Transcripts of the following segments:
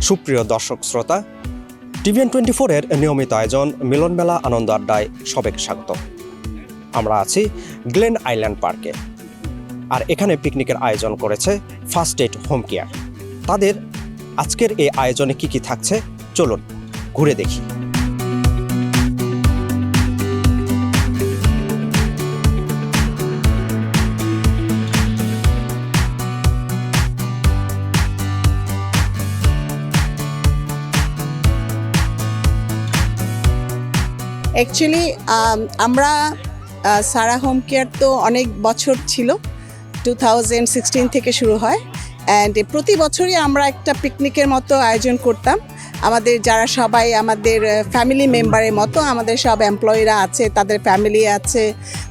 সুপ্রিয় দর্শক শ্রোতা, TVN24-এর নিয়মিত আয়োজন মিলন মেলা আনন্দ আড্ডায় সবাইকে স্বাগত। আমরা আছি গ্লেন আইল্যান্ড পার্কে, আর এখানে পিকনিকের আয়োজন করেছে ফার্স্ট এইড হোম কেয়ার। তাদের আজকের এই আয়োজনে কি কি থাকছে চলুন ঘুরে দেখি। অ্যাকচুয়ালি আমরা সারা হোম কেয়ার তো অনেক বছর ছিল, 2016 থেকে শুরু হয়। অ্যান্ড প্রতি বছরই আমরা একটা পিকনিকের মতো আয়োজন করতাম। আমাদের যারা সবাই আমাদের ফ্যামিলি মেম্বারের মতো, আমাদের সব এমপ্লয়িরা আছে, তাদের ফ্যামিলি আছে,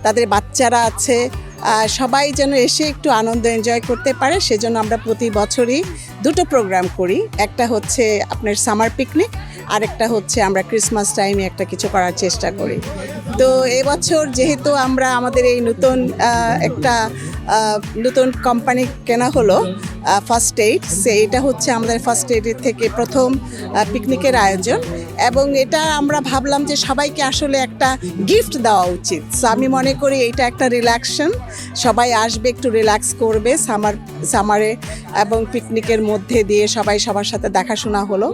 তাদের বাচ্চারা আছে, সবাই যেন এসে একটু আনন্দ এনজয় করতে পারে, সেজন্য আমরা প্রতি বছরই দুটো প্রোগ্রাম করি। একটা হচ্ছে আপনার সামার পিকনিক, আরেকটা হচ্ছে আমরা ক্রিসমাস টাইমে একটা কিছু করার চেষ্টা করি। তো এবছর যেহেতু আমরা আমাদের এই নতুন কোম্পানি কেনা হলো ফার্স্ট এইড, এটা হচ্ছে আমাদের ফার্স্ট এইডের থেকে প্রথম পিকনিকের আয়োজন, এবং এটা আমরা ভাবলাম যে সবাইকে আসলে একটা গিফট দেওয়া উচিত। সো আমি মনে করি এটা একটা রিল্যাক্সেশন, সবাই আসবে, একটু রিল্যাক্স করবে সামারে, এবং পিকনিকের মধ্যে দিয়ে সবাই সবার সাথে দেখাশোনা হলো।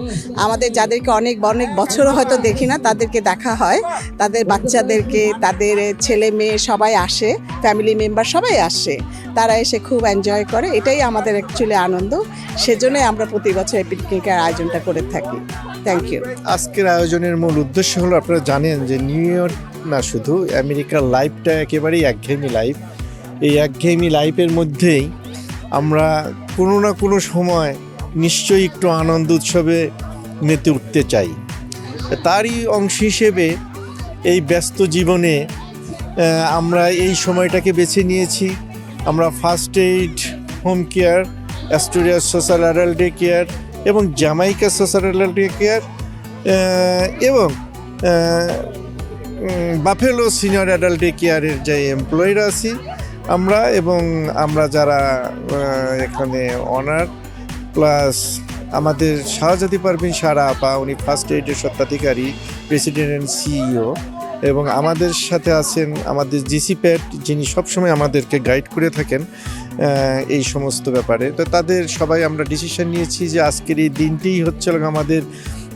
আমাদের যাদেরকে অনেক বছর হয়তো দেখি না, তাদেরকে দেখা হয়, তাদের বাচ্চাদেরকে, তাদের ছেলে মেয়ে সবাই আসে, ফ্যামিলি মেম্বার সবাই আসে, তারা এসে খুব এনজয় করে। এটাই আমাদের অ্যাকচুয়ালি আনন্দ, সেজন্যই আমরা প্রতি বছর এই পিকনিকের আয়োজনটা করে থাকি। Thank you. আজকের আয়োজনের মূল উদ্দেশ্য হলো, আপনারা জানেন যে নিউ ইয়র্ক না শুধু, আমেরিকার লাইফটা একেবারেই একঘেয়েমি লাইফ। এই একঘেয়েমি লাইফের মধ্যেই আমরা কোনো না কোনো সময় নিশ্চয়ই একটু আনন্দ উৎসবে মেতে উঠতে চাই। তারই অংশ হিসেবে এই ব্যস্ত জীবনে আমরা এই সময়টাকে বেছে নিয়েছি। আমরা first aid home care, Astoria social adult day care এবং Jamaica social adult day care এবং বাফেলো সিনিয়র অ্যাডাল্ট ডে কেয়ারের যে এমপ্লয়িরা আছি আমরা, এবং আমরা যারা এখানে অনার প্লাস আমাদের শাহজাদি পারভিন সারা আপা, উনি ফার্স্ট এইডের স্বত্বাধিকারী, প্রেসিডেন্ট অ্যান্ড সিইও, এবং আমাদের সাথে আছেন আমাদের জিসি প্যাট, যিনি সবসময় আমাদেরকে গাইড করে থাকেন এই সমস্ত ব্যাপারে। তো তাদের সবাই আমরা ডিসিশন নিয়েছি যে আজকের এই দিনটিই হচ্ছে আমাদের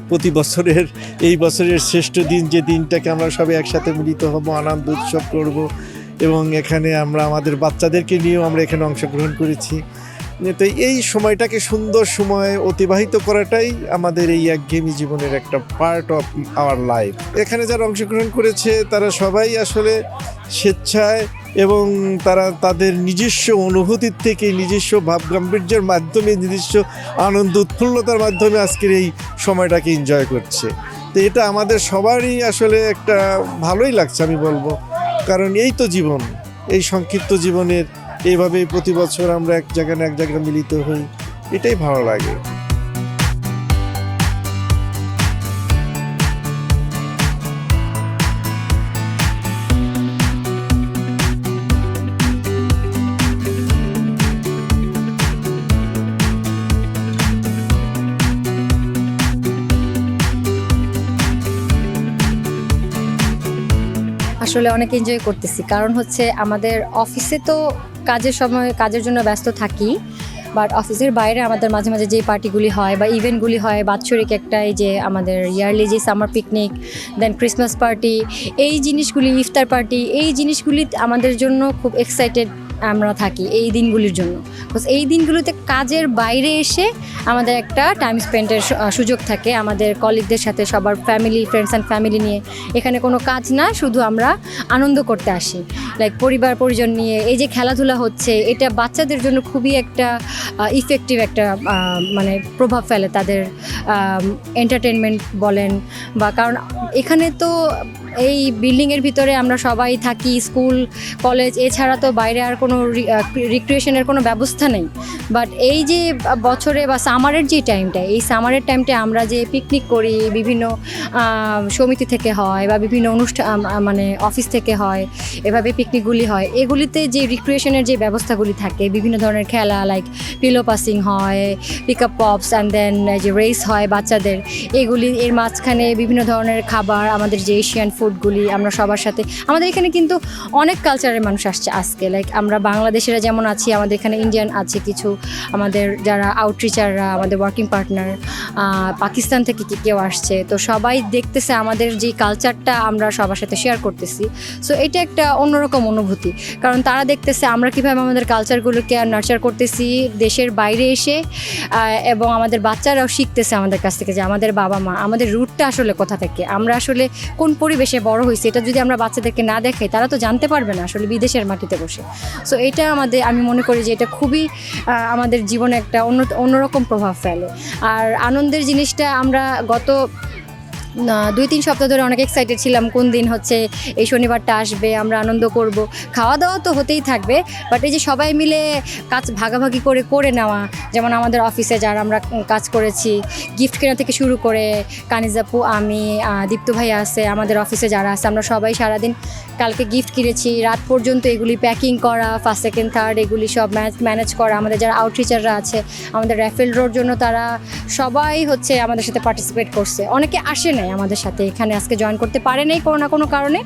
প্রতি বছরের এই বছরের শ্রেষ্ঠ দিন, যে দিনটাকে আমরা সবাই একসাথে মিলিত হব, আনন্দ উৎসব করব, এবং এখানে আমরা আমাদের বাচ্চাদেরকে নিয়েও আমরা এখানে অংশগ্রহণ করেছি। তো এই সময়টাকে সুন্দর সময় অতিবাহিত করাটাই আমাদের এই একঘেয়েমি জীবনের একটা পার্ট অফ আওয়ার লাইফ। এখানে যারা অংশগ্রহণ করেছে তারা সবাই আসলে স্বেচ্ছায়, এবং তারা তাদের নিজস্ব অনুভূতির থেকে, নিজস্ব ভাবগাম্ভীর্যের মাধ্যমে, নিজস্ব আনন্দ উৎফুল্লতার মাধ্যমে আজকের এই সময়টাকে এনজয় করছে। তো এটা আমাদের সবারই আসলে একটা ভালোই লাগছে আমি বলবো, কারণ এই তো জীবন, এই সংক্ষিপ্ত জীবনের এইভাবে প্রতি বছর আমরা এক জায়গায় মিলিত হই, এটাই ভালো লাগে। আসলে অনেক এনজয় করতেছি, কারণ হচ্ছে আমাদের অফিসে তো কাজের জন্য ব্যস্ত থাকি, বাট অফিসের বাইরে আমাদের মাঝে মাঝে যে পার্টিগুলি হয় বা ইভেন্টগুলি হয়, বাৎসরিক একটা, এই যে আমাদের ইয়ারলি যে সামার পিকনিক, দেন ক্রিসমাস পার্টি, এই জিনিসগুলি, ইফতার পার্টি, এই জিনিসগুলি আমাদের জন্য খুব এক্সাইটেড আমরা থাকি এই দিনগুলির জন্য। বিকজ এই দিনগুলোতে কাজের বাইরে এসে আমাদের একটা টাইম স্পেন্ডের সুযোগ থাকে আমাদের কলিগদের সাথে, সবার ফ্যামিলি, ফ্রেন্ডস অ্যান্ড ফ্যামিলি নিয়ে। এখানে কোনো কাজ না, শুধু আমরা আনন্দ করতে আসি, লাইক পরিবার পরিজন নিয়ে। এই যে খেলাধুলা হচ্ছে, এটা বাচ্চাদের জন্য খুবই একটা ইফেক্টিভ একটা মানে প্রভাব ফেলে তাদের এন্টারটেনমেন্ট বলেন, বা কারণ এখানে তো এই বিল্ডিংয়ের ভিতরে আমরা সবাই থাকি, স্কুল কলেজ এছাড়া তো বাইরে আর কোনো রিক্রিয়েশনের কোনো ব্যবস্থা নেই। বাট এই যে বছরে বা সামারের যে টাইমটা, এই সামারের টাইমটা আমরা যে পিকনিক করি, বিভিন্ন সমিতি থেকে হয় বা বিভিন্ন অনুষ্ঠান মানে অফিস থেকে হয়, এভাবে পিকনিকগুলি হয়, এগুলিতে যে রিক্রিয়েশনের যে ব্যবস্থাগুলি থাকে, বিভিন্ন ধরনের খেলা লাইক পিলো পাসিং হয়, pick up pops and then যে রেস হয় বাচ্চাদের, এগুলি এর মাঝখানে বিভিন্ন ধরনের খাবার, আমাদের যে এশিয়ান ফুডগুলি আমরা সবার সাথে, আমাদের এখানে কিন্তু অনেক কালচারের মানুষ আসছে আজকে, লাইক আমরা বাংলাদেশিরা যেমন আছি, আমাদের এখানে ইন্ডিয়ান আছে কিছু, আমাদের যারা আউটরিচাররা, আমাদের ওয়ার্কিং পার্টনার পাকিস্তান থেকে কেউ আসছে, তো সবাই দেখতেছে আমাদের যে কালচারটা আমরা সবার সাথে শেয়ার করতেছি। সো এটা একটা অন্যরকম অনুভূতি, কারণ তারা দেখতেছে আমরা কীভাবে আমাদের কালচারগুলোকে আর নার্চার করতেছি দেশের বাইরে এসে, এবং আমাদের বাচ্চারাও শিখতেছে আমাদের কাছ থেকে যে আমাদের বাবা মা, আমাদের রুটটা আসলে কোথা থেকে, আমরা আসলে কোন পরিবেশে বড় হয়েছি, এটা যদি আমরা বাচ্চাদেরকে না দেখাই তারা তো জানতে পারবে না আসলে বিদেশের মাটিতে বসে। সো এটা আমি মনে করি যে এটা খুবই আমাদের জীবনে একটা অন্যরকম প্রভাব ফেলে। আর আনন্দের জিনিসটা আমরা গত 2-3 সপ্তাহ ধরে অনেক এক্সাইটেড ছিলাম কোন দিন হচ্ছে এই শনিবারটা আসবে, আমরা আনন্দ করব, খাওয়া দাওয়া তো হতেই থাকবে, বাট এই যে সবাই মিলে কাজ ভাগাভাগি করে নেওয়া, যেমন আমাদের অফিসে যারা আমরা কাজ করেছি, গিফট কেনা থেকে শুরু করে কানিজাপু, আমি, দীপ্ত ভাই আছে, আমাদের অফিসে যারা আছে, আমরা সবাই সারাদিন কালকে গিফট কিনেছি, রাত পর্যন্ত এগুলি প্যাকিং করা, ফার্স্ট সেকেন্ড থার্ড এগুলি সব ম্যানেজ করা, আমাদের যারা আউটরিচাররা আছে আমাদের র্যাফেল ড্রোর জন্য তারা সবাই হচ্ছে আমাদের সাথে পার্টিসিপেট করছে। অনেকে আসে নাই আমাদের সাথে, এখানে আজকে জয়েন করতে পারে নাই কোনো না কোনো কারণে,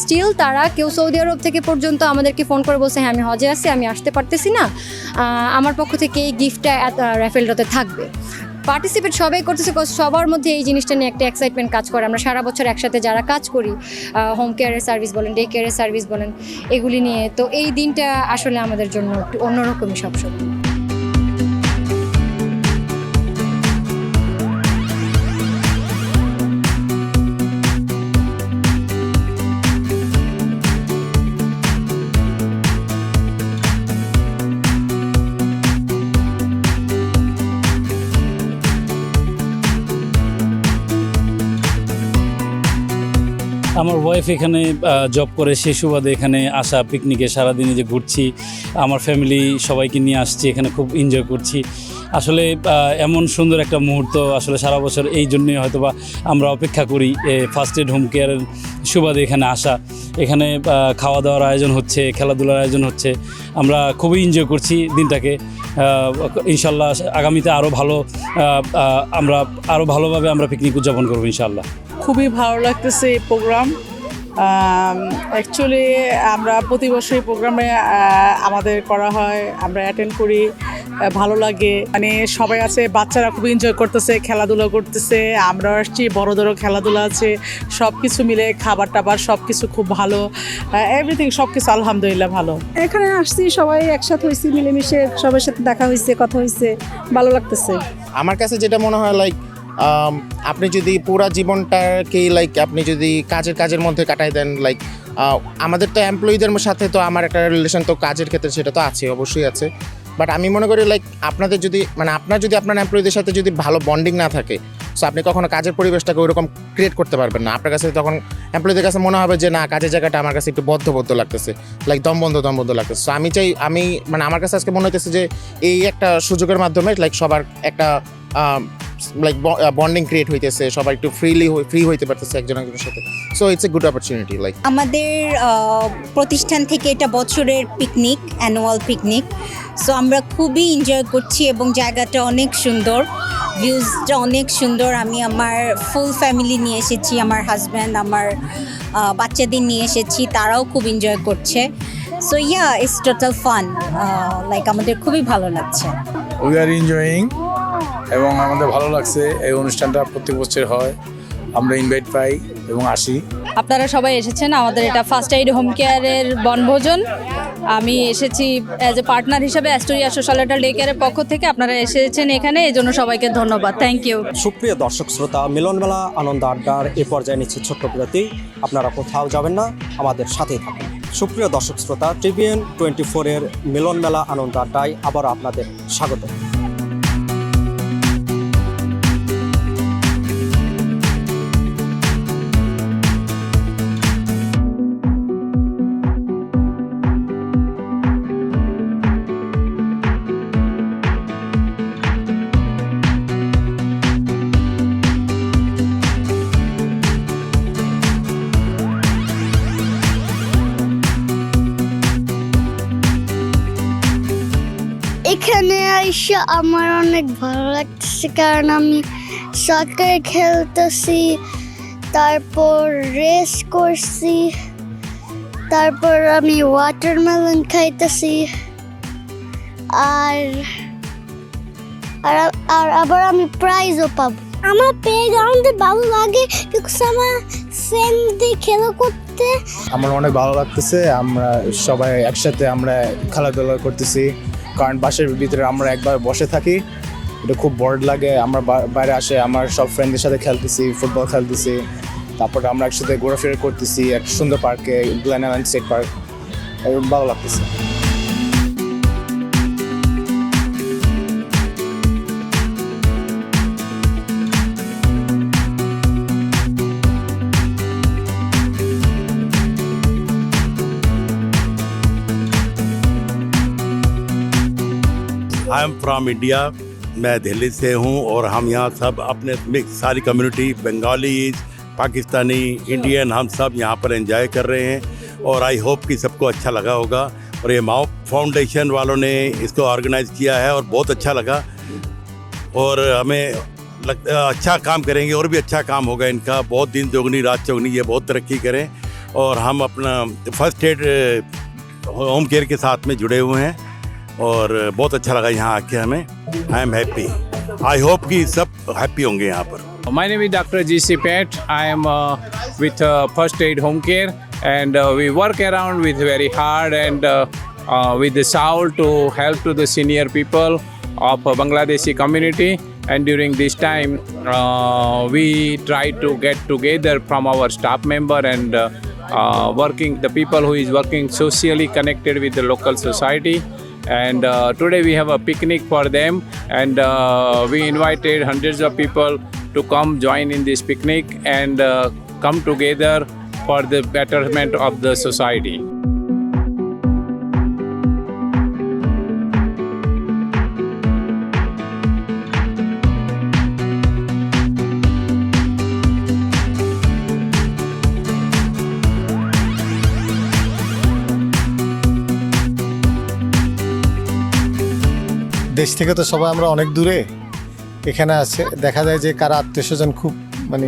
স্টিল তারা কেউ সৌদি আরব থেকে পর্যন্ত আমাদেরকে ফোন করে বলছে হ্যাঁ আমি হজে আছি, আমি আসতে পারতেছি না, আমার পক্ষ থেকে এই গিফটটা র্যাফেল ড্রোতে থাকবে। পার্টিসিপেট সবাই করতেছে, সবার মধ্যে এই জিনিসটা নিয়ে একটা এক্সাইটমেন্ট কাজ করে। আমরা সারা বছর একসাথে যারা কাজ করি, হোম কেয়ারের সার্ভিস বলেন, ডে কেয়ারের সার্ভিস বলেন, এগুলি নিয়ে, তো এই দিনটা আসলে আমাদের জন্য একটু অন্যরকমই সবসময়। আমার ওয়াইফ এখানে জব করে, সেই সুবাদে এখানে আসা, পিকনিকে সারাদিনে যে ঘুরছি, আমার ফ্যামিলি সবাইকে নিয়ে আসছি, এখানে খুব এনজয় করছি। আসলে এমন সুন্দর একটা মুহূর্ত আসলে সারা বছর এই জন্যই হয়তোবা আমরা অপেক্ষা করি ফার্স্ট এড হোম কেয়ারের সুবাদে এখানে আসা। এখানে খাওয়া দাওয়ার আয়োজন হচ্ছে, খেলাধুলার আয়োজন হচ্ছে, আমরা খুবই এনজয় করছি দিনটাকে। ইনশাল্লাহ আগামীতে আরও ভালোভাবে আমরা পিকনিক উদযাপন করবো ইনশাল্লাহ। খুবই ভালো লাগতেছে এই প্রোগ্রাম। অ্যাকচুয়ালি আমরা প্রতি বছর এই প্রোগ্রামে আমাদের করা হয়, আমরা অ্যাটেন্ড করি, ভালো লাগে। মানে সবাই আছে, বাচ্চারা খুব এনজয় করতেছে, খেলাধুলা করতেছে, আমরা আসছি, বড়দেরও খেলাধুলা আছে, সব কিছু মিলে খাবার টাবার সব কিছু খুব ভালো, এভরিথিং সব কিছু আলহামদুলিল্লাহ ভালো। এখানে আসছি, সবাই একসাথে হয়েছি, মিলেমিশে সবার সাথে দেখা হয়েছে, কথা হয়েছে, ভালো লাগতেছে। আমার কাছে যেটা মনে হয় লাইক আপনি যদি পুরা জীবনটাকে লাইক আপনি যদি কাজের মধ্যে কাটাই দেন, লাইক আমাদের তো এমপ্লয়ীদের সাথে তো আমার একটা রিলেশন তো কাজের ক্ষেত্রে সেটা তো আছে, অবশ্যই আছে, বাট আমি মনে করি লাইক আপনার এমপ্লয়ীদের সাথে যদি ভালো বন্ডিং না থাকে, সো আপনি কখনো কাজের পরিবেশটাকে ওইরকম ক্রিয়েট করতে পারবেন না। আপনার কাছে তখন এমপ্লয়ীদের কাছে মনে হবে যে না, কাজের জায়গাটা আমার কাছে একটু বদ্ধ লাগতেছে, লাইক দমবন্ধ লাগতেছে। সো আমার কাছে আজকে মনে হইতেছে যে এই একটা সুযোগের মাধ্যমে লাইক সবার একটা লাইক বন্ডিং ক্রিয়েট হইতেছে, সবাই একটু ফ্রি হইতে পারতেছে একজন একজনের সাথে। So it's a good opportunity. Like আমাদের প্রতিষ্ঠান থেকে এটা বছরের পিকনিক, অ্যানুয়াল পিকনিক। সো আমরা খুবই এনজয় করছি এবং জায়গাটা অনেক সুন্দর, ভিউজটা অনেক সুন্দর। আমি আমার ফুল ফ্যামিলি নিয়ে এসেছি, আমার হাজব্যান্ড, আমার বাচ্চাদের নিয়ে এসেছি, তারাও খুব এনজয় করছে। So it's total fun, like আমাদের খুবই ভালো লাগছে। উই আর এনজয়িং এবং আমাদের ভালো লাগছে। এই অনুষ্ঠানটা প্রত্যেক বছর হয়, আমরা ইনভাইট পাই এবং আসি। আপনারা সবাই এসেছেন, আমাদের এটা ফার্স্ট এইড হোম কেয়ারের বনভোজন। আমি এসেছি অ্যাজ এ পার্টনার হিসেবে অ্যাস্টোরিয়া সোশ্যাল অ্যাডাল্ট ডে কেয়ারের পক্ষ থেকে। আপনারা এসেছেন এখানে, এই জন্য সবাইকে ধন্যবাদ, থ্যাংক ইউ। সুপ্রিয় দর্শক শ্রোতা, মিলনমেলা আনন্দ আড্ডার এ পর্যায়ে নিচ্ছে ছোট্ট বিরতি। আপনারা কোথাও যাবেন না, আমাদের সাথেই থাকুন। সুপ্রিয় দর্শক শ্রোতা, TVN 24-এর মিলনমেলা আনন্দ আড্ডায় আবারও আপনাদের স্বাগত। এখানে আইসা আমার অনেক ভালো লাগতেছে, কারণ আমি সকার খেলতেছি, তারপর রেস করছি, তারপর আমি ওয়াটারমেলন খাইতেছি, আর আর আবার আমি প্রাইজও পাবো। আমার প্লেগ্রাউন্ডে ভালো লাগে বিকজ আমার ফ্রেন্ডদের খেলা করতে আমার অনেক ভালো লাগতেছে। আমরা সবাই একসাথে আমরা খেলাধুলা করতেছি, কারণ বাসের ভিতরে আমরা একবার বসে থাকি, এটা খুব বোর্ড লাগে। আমরা বাইরে আসে আমার সব ফ্রেন্ডদের সাথে খেলতেছি, ফুটবল খেলতেছি, তারপর আমরা একসাথে ঘোরাফেরা করতেছি এক সুন্দর পার্কে, গ্লেন আইল্যান্ড স্টেট পার্ক, ভালো লাগতেছে। आई एम फ्रॉम इंडिया, मैं दिल्ली से हूँ और हम यहाँ सब अपने मिक्स सारी कम्युनिटी बंगालीज, पाकिस्तानी, इंडियन, हम सब यहाँ पर एंजॉय कर रहे हैं और आई होप कि सबको अच्छा लगा होगा। और ये माओ फाउंडेशन वालों ने इसको ऑर्गेनाइज़ किया है और बहुत अच्छा लगा और हमें अच्छा काम करेंगे और भी अच्छा काम होगा इनका। बहुत दिन दोगुनी रात चौगुनी, ये बहुत तरक्की करें और हम अपना फर्स्ट एड होम केयर के साथ में जुड़े हुए हैं और बहुत अच्छा लगा यहाँ आके हमें। I am happy, I hope कि सब हैप्पी होंगे यहाँ पर। My name is Dr. G.C. Pet. I am with First Aid Home Care, and we work around with very hard and with the soul to help to the senior people of Bangladeshi community. And during this time, we try to get together from our staff member and the people who is working socially connected with the local society. And today we have a picnic for them, and we invited hundreds of people to come join in this picnic and come together for the betterment of the society. দেশ থেকে তো সবাই আমরা অনেক দূরে, এখানে আছে দেখা যায় যে কারো আত্মীয়স্বজন খুব মানে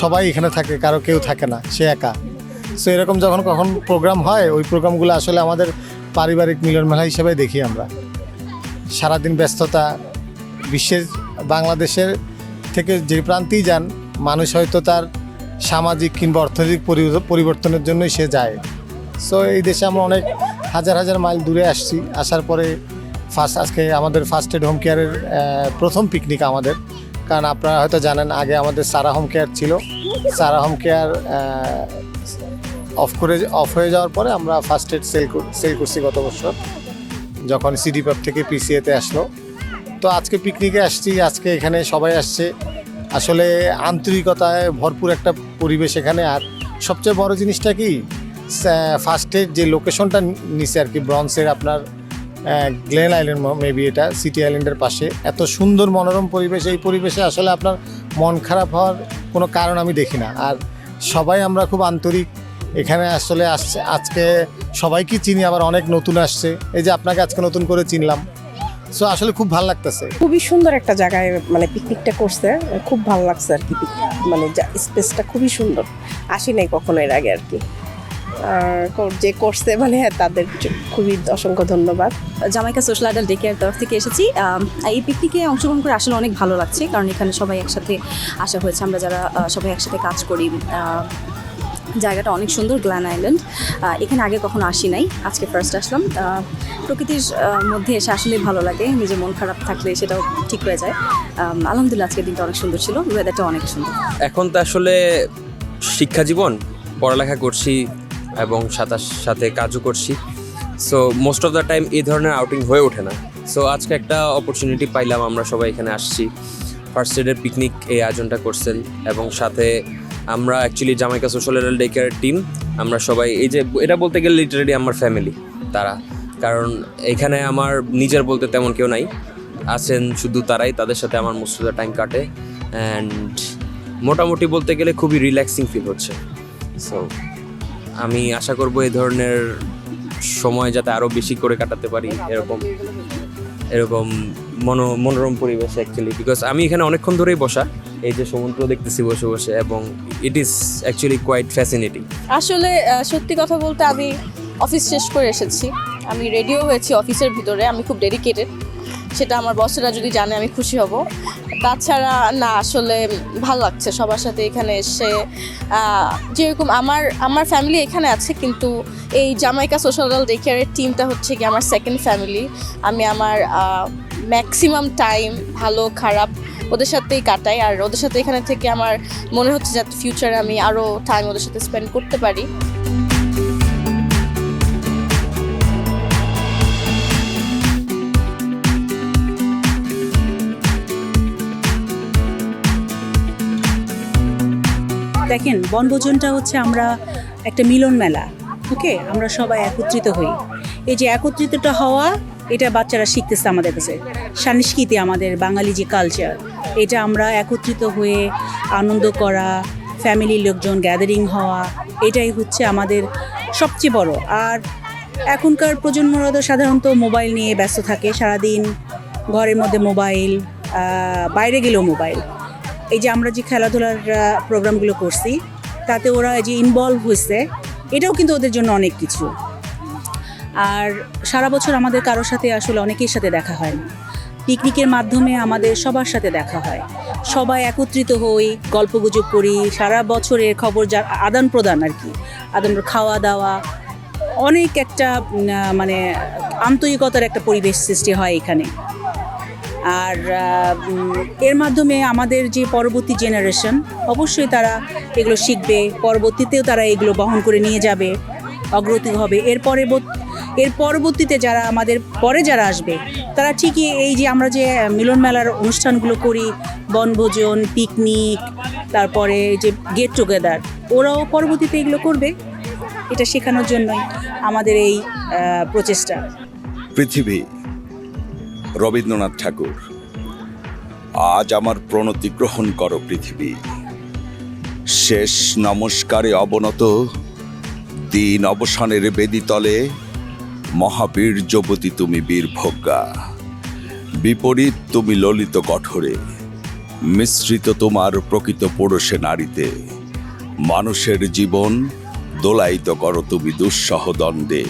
সবাই এখানে থাকে, কারো কেউ থাকে না, সে একা। সো এরকম যখন কখন প্রোগ্রাম হয়, ওই প্রোগ্রামগুলো আসলে আমাদের পারিবারিক মিলন মেলা হিসেবে দেখি আমরা। সারাদিন ব্যস্ততা, বিশ্বের বাংলাদেশের থেকে যে প্রান্তেই যান, মানুষ হয়তো তার সামাজিক কিংবা অর্থনৈতিক পরিবর্তনের জন্যই সে যায়। সো এই দেশে আমরা অনেক হাজার হাজার মাইল দূরে আসছি, আসার পরে আজকে আমাদের ফার্স্ট এড হোম কেয়ারের প্রথম পিকনিক আমাদের। কারণ আপনারা হয়তো জানেন আগে আমাদের সারা হোম কেয়ার ছিল, সারা হোম কেয়ার অফ হয়ে যাওয়ার পরে আমরা ফার্স্ট এড সেল করছি গত বছর, যখন সিডিপ্যাপ থেকে পিসিএতে আসলো। তো আজকে পিকনিকে আসছি, আজকে এখানে সবাই আসছে, আসলে আন্তরিকতায় ভরপুর একটা পরিবেশ এখানে। আর সবচেয়ে বড় জিনিসটা কি, ফার্স্ট এড যে লোকেশনটা নিচে আর কি, ব্রন্সের আপনার গ্লেন আইল্যান্ড, মেবি এটা সিটি আইল্যান্ডের পাশে, এত সুন্দর মনোরম পরিবেশ। এই পরিবেশে আসলে আপনার মন খারাপ হওয়ার কোনো কারণ আমি দেখি না। আর সবাই আমরা খুব আন্তরিক, এখানে আসলে আসছে, আজকে সবাইকে চিনি, আবার অনেক নতুন আসছে, এই যে আপনাকে আজকে নতুন করে চিনলাম। সো আসলে খুব ভালো লাগতেছে। খুবই সুন্দর একটা জায়গায় মানে পিকনিকটা করছে, খুব ভালো লাগছে আর কি। মানে স্পেসটা খুবই সুন্দর, আসি নাই কখনো এর আগে আর কি। যে করছে মানে তাদের খুবই অসংখ্য ধন্যবাদ। Jamaica social adult day care তরফ থেকে এসেছি। এই পিকনিকে অংশগ্রহণ করে আসলে অনেক ভালো লাগছে, কারণ এখানে সবাই একসাথে আসা হয়েছে। আমরা যারা সবাই একসাথে কাজ করি, জায়গাটা অনেক সুন্দর, গ্লেন আইল্যান্ড। এখানে আগে কখনো আসি নাই, আজকে ফার্স্ট আসলাম। প্রকৃতির মধ্যে এসে আসলে ভালো লাগে, নিজের মন খারাপ থাকলে সেটাও ঠিক হয়ে যায়। আলহামদুলিল্লাহ আজকের দিনটা অনেক সুন্দর ছিল, ওয়েদারটা অনেক সুন্দর। এখন তো আসলে শিক্ষা জীবন, পড়ালেখা করছি এবং সাথে কাজও করছি। So most of the time এই ধরনের আউটিং হয়ে ওঠে না। সো আজকে একটা অপরচুনিটি পাইলাম, আমরা সবাই এখানে আসছি। ফার্স্ট এডের পিকনিক এই আয়োজনটা করছেন এবং সাথে আমরা actually Jamaica social adult day কেয়ারের টিম, আমরা সবাই এই যে এটা বলতে গেলে লিটারেলি আমার ফ্যামিলি তারা, কারণ এখানে আমার নিজের বলতে তেমন কেউ নাই, আছেন শুধু তারাই, তাদের সাথে আমার মোস্ট অফ দ্য টাইম কাটে। অ্যান্ড মোটামুটি বলতে গেলে খুবই রিল্যাক্সিং ফিল হচ্ছে। সো আমি আশা করব এই ধরনের সময় যাতে আরও বেশি করে কাটাতে পারি, এরকম এরকম মনোরম পরিবেশ অ্যাকচুয়ালি, বিকজ আমি এখানে অনেকক্ষণ ধরেই বসা, এই যে সমুদ্র দেখতেছি বসে বসে, এবং it is actually quite fascinating. আসলে সত্যি কথা বলতে আমি অফিস শেষ করে এসেছি, আমি রেডিও হয়েছি অফিসের ভিতরে, আমি খুব ডেডিকেটেড, সেটা আমার বসেরা যদি জানে আমি খুশি হব। তাছাড়া না, আসলে ভালো লাগছে সবার সাথে এখানে এসে। যেরকম আমার ফ্যামিলি এখানে আছে, কিন্তু এই জামাইকা সোশ্যাল ডে কেয়ারের টিমটা হচ্ছে কি আমার সেকেন্ড ফ্যামিলি। আমি আমার ম্যাক্সিমাম টাইম ভালো খারাপ ওদের সাথেই কাটাই, আর ওদের সাথে এখানে থেকে আমার মনে হচ্ছে যাতে ফিউচারে আমি আরও টাইম ওদের সাথে স্পেন্ড করতে পারি। দেখেন, বনভোজনটা হচ্ছে আমরা একটা মিলন মেলা, ওকে, আমরা সবাই একত্রিত হই। এই যে একত্রিতটা হওয়া, এটা বাচ্চারা শিখতেছে আমাদের কাছে, সংস্কৃতি, আমাদের বাঙালি যে কালচার, এটা আমরা একত্রিত হয়ে আনন্দ করা, ফ্যামিলির লোকজন গ্যাদারিং হওয়া, এটাই হচ্ছে আমাদের সবচেয়ে বড়। আর এখনকার প্রজন্মরা তো সাধারণত মোবাইল নিয়ে ব্যস্ত থাকে সারাদিন, ঘরের মধ্যে মোবাইল, বাইরে গেলেও মোবাইল। এই যে আমরা যে খেলাধুলার প্রোগ্রামগুলো করছি, তাতে ওরা যে ইনভলভ হয়েছে, এটাও কিন্তু ওদের জন্য অনেক কিছু। আর সারা বছর আমাদের কারোর সাথে আসলে অনেকের সাথে দেখা হয় না, পিকনিকের মাধ্যমে আমাদের সবার সাথে দেখা হয়, সবাই একত্রিত হই, গল্পগুজব করি, সারা বছরের খবর যা আদান প্রদান আর কি, খাওয়া দাওয়া, অনেক একটা মানে আন্তরিকতার একটা পরিবেশ সৃষ্টি হয় এখানে। আর এর মাধ্যমে আমাদের যে পরবর্তী জেনারেশন, অবশ্যই তারা এগুলো শিখবে, পরবর্তীতেও তারা এগুলো বহন করে নিয়ে যাবে, অগ্রগতি হবে। এর পরবর্তীতে যারা আমাদের পরে যারা আসবে, তারা ঠিকই এই যে আমরা যে মিলন মেলার অনুষ্ঠানগুলো করি, বনভোজন, পিকনিক, তারপরে যে গেট টুগেদার, ওরাও পরবর্তীতে এগুলো করবে। এটা শেখানোর জন্যই আমাদের এই প্রচেষ্টা। পৃথিবী, রবীন্দ্রনাথ ঠাকুর। আজ আমার প্রণতি গ্রহণ করো পৃথিবী, শেষ নমস্কারে অবনত, দিন অবসানের বেদিতলে, মহাবীর্যবতী তুমি বীরভোগ্যা, বিপরীত তুমি ললিত কঠোরে, মিশ্রিত তোমার প্রকৃত পৌরুষে নারীতে, মানুষের জীবন দোলায়িত করো তুমি দুঃসহ দ্বন্দ্বে,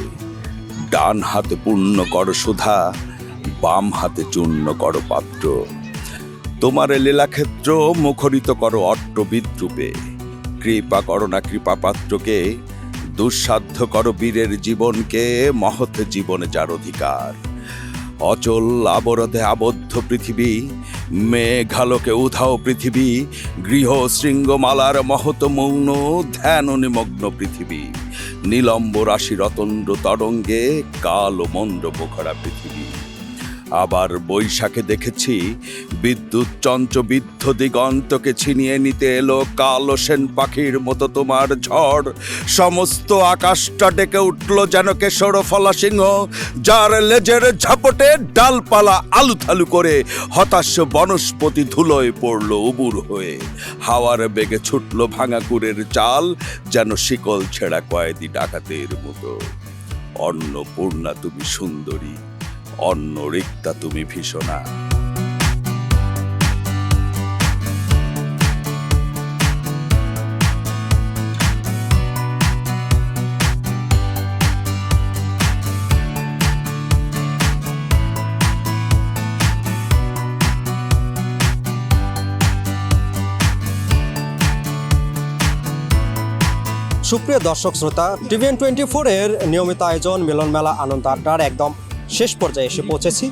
ডান হাতে পূর্ণ করো সুধা, বাম হাতে চূর্ণ করো পাত্র, তোমার লীলাক্ষেত্র মুখরিত করো অট্ট বিদ্রুপে, কৃপা করো না কৃপা পাত্রকে, দুঃসাধ্য করো বীরের জীবনকে, মহৎ জীবনে যার অধিকার। অচল আবরোধে আবদ্ধ পৃথিবী, মেঘালোকে উধাও পৃথিবী, গৃহ শৃঙ্গমালার মহৎ মৌন ধ্যান নিমগ্ন পৃথিবী, নীলম্ব রাশি রতন্ড তরঙ্গে কাল ও মন্দ পোখরা পৃথিবী। আবার বৈশাখে দেখেছি বিদ্যুৎ চঞ্চবিদ্ধ দিগন্তকে ছিনিয়ে নিতে এলো কালো সেন পাখির মতো তোমার ঝড়, সমস্ত আকাশটা ডেকে উঠল যেন কেশর ফলা সিংহ, যার লেজের ঝাপটে ডালপালা আলুথালু করে হতাশ বনস্পতি ধুলোয় পড়ল উবুর হয়ে, হাওয়ার বেগে ছুটল ভাঙাকুরের চাল যেন শিকল ছেঁড়া কয়েদি ডাকাতের মতো। অন্নপূর্ণা তুমি সুন্দরী, অন্য রিক্তা তুমি ভীষণা। সুপ্রিয় দর্শক শ্রোতা, টিভিএন 24-এর নিয়মিত আয়োজন মিলন মেলা আনন্দ আড্ডার একদম শেষ পর্যায়ে এসে পৌঁছেছি।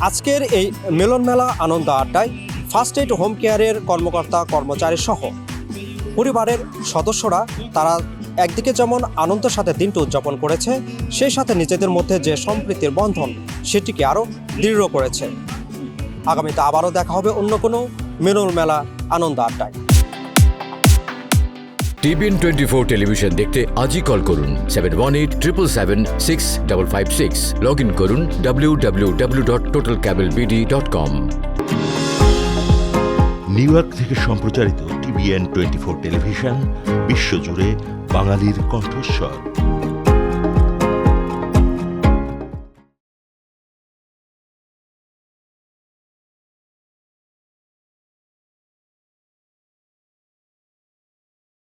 আজকের এই মিলন মেলা আনন্দ আড্ডায় ফার্স্ট এইড হোম কেয়ারের কর্মকর্তা কর্মচারী সহ পরিবারের সদস্যরা তারা একদিকে যেমন আনন্দের সাথে দিনটি উদযাপন করেছে, সেই সাথে নিজেদের মধ্যে যে সম্প্রীতির বন্ধন সেটিকে আরও দৃঢ় করেছে। আগামীতে আবারও দেখা হবে অন্য কোনো মিলন মেলা আনন্দ আড্ডায়। টিভিএন 24 টেলিভিশন দেখতে আজই কল করুন 7187776556। লগ ইন করুন www.totalcablebd.com। নিউ ইয়র্ক থেকে সম্প্রচারিত টিভিএন 24 টেলিভিশন বিশ্বজুড়ে বাঙালির কণ্ঠস্বর।